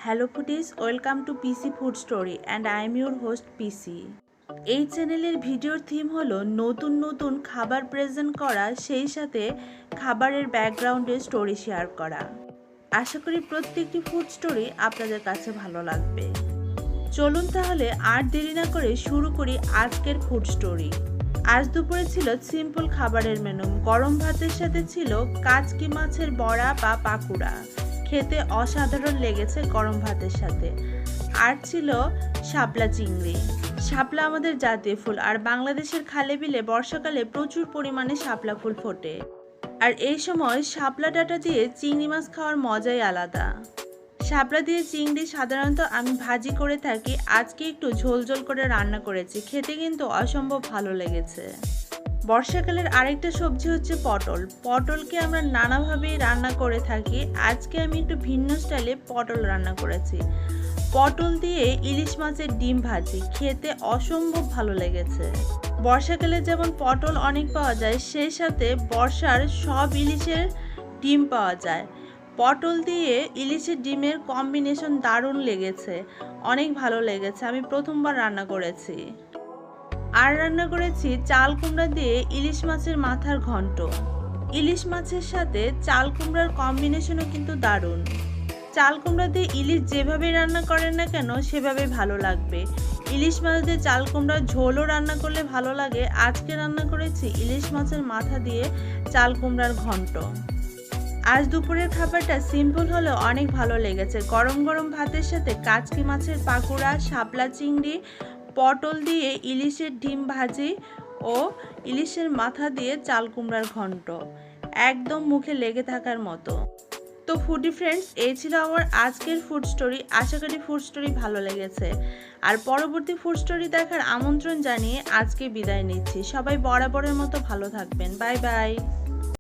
Hello foodies, welcome to PC food story and I am your host PC. এই চ্যানেলের ভিডিওর theme হলো নতুন নতুন খাবার প্রেজেন্ট করা, সেই সাথে খাবারের ব্যাকগ্রাউন্ডে স্টোরি শেয়ার করা। আশা করি প্রত্যেকটি ফুড স্টোরি আপনাদের কাছে ভালো লাগবে। চলুন তাহলে আর দেরি না করে শুরু করি আজকের ফুড স্টোরি। আজ দুপুরে ছিল সিম্পল খাবারের মেনু। গরম ভাতের সাথে ছিল কাচকি মাছের বড়া বা পাকুড়া, খেতে অসাধারণ লেগেছে গরম ভাতের সাথে। আর ছিল শাপলা চিংড়ি। শাপলা আমাদের জাতীয় ফুল, আর বাংলাদেশের খালে বিলে বর্ষাকালে প্রচুর পরিমাণে শাপলা ফুল ফোটে। আর এই সময় শাপলা ডাঁটা দিয়ে চিংড়ি মাছ খাওয়ার মজাই আলাদা। শাপলা দিয়ে চিংড়ি সাধারণত আমি ভাজি করে থাকি, আজকে একটু ঝোল ঝোল করে রান্না করেছি, খেতে কিন্তু অসম্ভব ভালো লেগেছে। বর্ষাকালের আরেকটা সবজি হচ্ছে পটল। পটলকে আমরা নানাভাবেই রান্না করে থাকি, আজকে আমি একটু ভিন্ন স্টাইলে পটল রান্না করেছি। পটল দিয়ে ইলিশ মাছের ডিম ভাজি, খেতে অসম্ভব ভালো লেগেছে। বর্ষাকালে যেমন পটল অনেক পাওয়া যায়, সেই সাথে বর্ষার সব ইলিশের ডিম পাওয়া যায়। পটল দিয়ে ইলিশের ডিমের কম্বিনেশন দারুণ লেগেছে, অনেক ভালো লেগেছে। আমি প্রথমবার রান্না করেছি। আর রান্না করেছি চাল কুমড়া দিয়ে ইলিশ মাছের মাথার ঘন্ট। ইলিশ মাছের সাথে চাল কুমড়ার কম্বিনেশনও কিন্তু দারুণ। চাল কুমড়া দিয়ে ইলিশ যেভাবে রান্না করেন না কেন সেভাবে ভালো লাগবে। ইলিশ মাছ দিয়ে চাল কুমড়ার ঝোলও রান্না করলে ভালো লাগে। আজকে রান্না করেছি ইলিশ মাছের মাথা দিয়ে চাল কুমড়ার ঘন্ট। আজ দুপুরের খাবারটা সিম্পল হলেও অনেক ভালো লেগেছে। গরম গরম ভাতের সাথে কাচকি মাছের পাকুড়া, শাপলা চিংড়ি, পটল দিয়ে ইলিশের ডিম ভাজি ও ইলিশের মাথা দিয়ে চাল কুমড়ার ঘন্ট, একদম মুখে লেগে থাকার মতো। তো ফুডি ফ্রেন্ডস, এই ছিল আমার আজকের ফুড স্টোরি। আশা করি ফুড স্টোরি ভালো লেগেছে। আর পরবর্তী ফুড স্টোরি দেখার আমন্ত্রণ জানিয়ে আজকে বিদায় নিচ্ছি। সবাই বরাবরের মতো ভালো থাকবেন। Bye bye.